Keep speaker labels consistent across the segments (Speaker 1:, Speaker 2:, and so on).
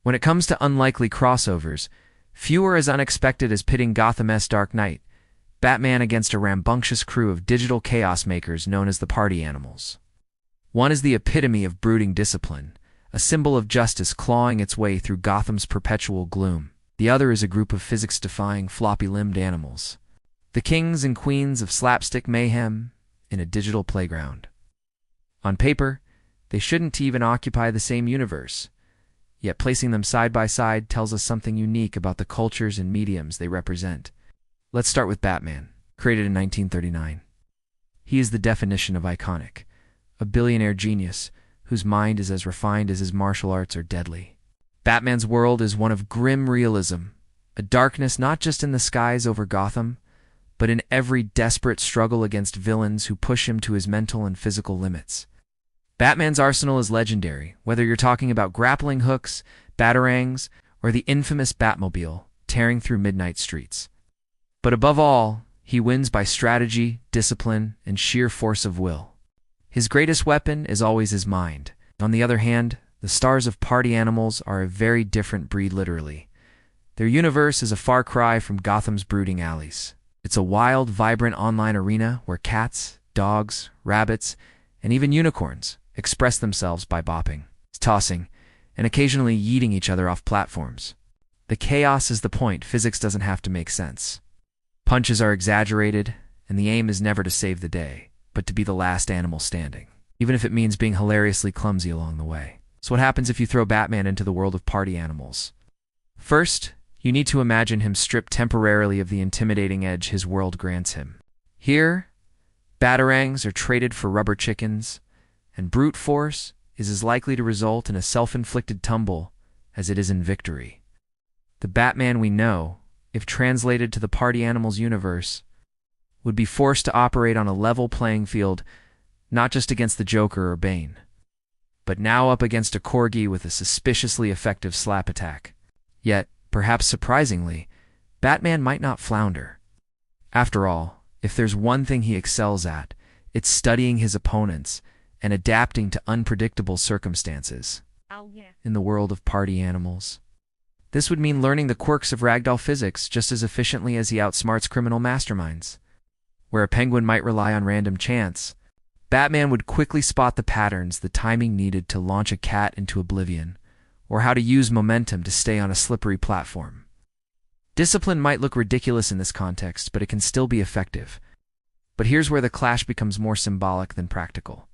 Speaker 1: When it comes to unlikely crossovers, few are as unexpected as pitting Gotham's Dark Knight, Batman against a rambunctious crew of digital chaos makers known as the Party Animals. One is the epitome of brooding discipline, a symbol of justice clawing its way through Gotham's perpetual gloom. The other is a group of physics-defying, floppy-limbed animals, the kings and queens of slapstick mayhem in a digital playground. On paper, they shouldn't even occupy the same universe, yet placing them side by side tells us something unique about the cultures and mediums they represent. Let's start with Batman, created in 1939. He is the definition of iconic, a billionaire genius whose mind is as refined as his martial arts are deadly. Batman's world is one of grim realism, a darkness not just in the skies over Gotham, but in every desperate struggle against villains who push him to his mental and physical limits. Batman's arsenal is legendary, whether you're talking about grappling hooks, batarangs, or the infamous Batmobile tearing through midnight streets. But above all, he wins by strategy, discipline, and sheer force of will. His greatest weapon is always his mind. On the other hand, the stars of Party Animals are a very different breed literally. Their universe is a far cry from Gotham's brooding alleys. It's a wild, vibrant online arena where cats, dogs, rabbits, and even unicorns express themselves by bopping, tossing, and occasionally yeeting each other off platforms. The chaos is the point. Physics doesn't have to make sense. Punches are exaggerated, and the aim is never to save the day, but to be the last animal standing, even if it means being hilariously clumsy along the way. So what happens if you throw Batman into the world of Party Animals? First, you need to imagine him stripped temporarily of the intimidating edge his world grants him. Here, batarangs are traded for rubber chickens, and brute force is as likely to result in a self-inflicted tumble as it is in victory. The Batman we know, if translated to the Party Animals universe, would be forced to operate on a level playing field, not just against the Joker or Bane, but now up against a corgi with a suspiciously effective slap attack. Yet, perhaps surprisingly, Batman might not flounder. After all, if there's one thing he excels at, it's studying his opponents and adapting to unpredictable circumstances. In the world of Party Animals, this would mean learning the quirks of ragdoll physics just as efficiently as he outsmarts criminal masterminds. Where a penguin might rely on random chance, Batman would quickly spot the patterns, the timing needed to launch a cat into oblivion, or how to use momentum to stay on a slippery platform. Discipline might look ridiculous in this context, but it can still be effective. But here's where the clash becomes more symbolic than practical.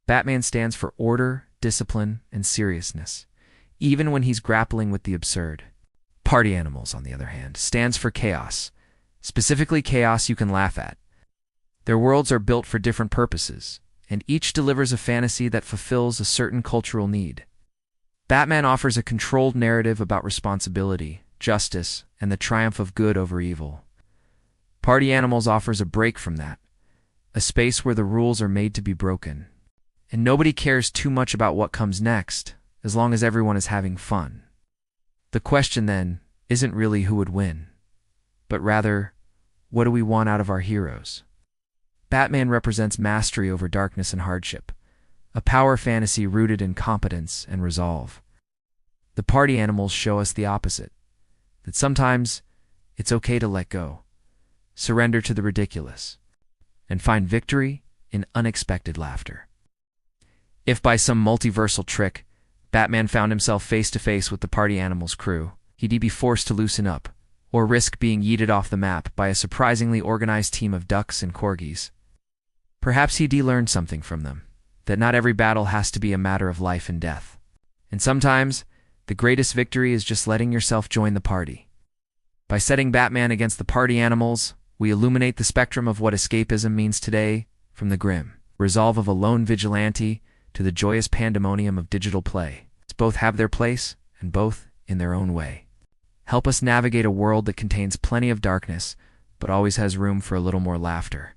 Speaker 1: Batman stands for order, discipline, and seriousness, even when he's grappling with the absurd. Party Animals, on the other hand, stands for chaos, specifically chaos you can laugh at. Their worlds are built for different purposes, and each delivers a fantasy that fulfills a certain cultural need. Batman offers a controlled narrative about responsibility, justice, and the triumph of good over evil. Party Animals offers a break from that, a space where the rules are made to be broken, and nobody cares too much about what comes next, as long as everyone is having fun. The question, then, isn't really who would win, but rather, what do we want out of our heroes? Batman represents mastery over darkness and hardship, a power fantasy rooted in competence and resolve. The Party Animals show us the opposite, that sometimes it's okay to let go, surrender to the ridiculous, and find victory in unexpected laughter. If by some multiversal trick, Batman found himself face-to-face with the Party Animals crew, he'd be forced to loosen up, or risk being yeeted off the map by a surprisingly organized team of ducks and corgis. Perhaps he'd learned something from them, that not every battle has to be a matter of life and death. And sometimes, the greatest victory is just letting yourself join the party. By setting Batman against the Party Animals, we illuminate the spectrum of what escapism means today, from the grim resolve of a lone vigilante to the joyous pandemonium of digital play. Both have their place, and both in their own way. Help us navigate a world that contains plenty of darkness, but always has room for a little more laughter.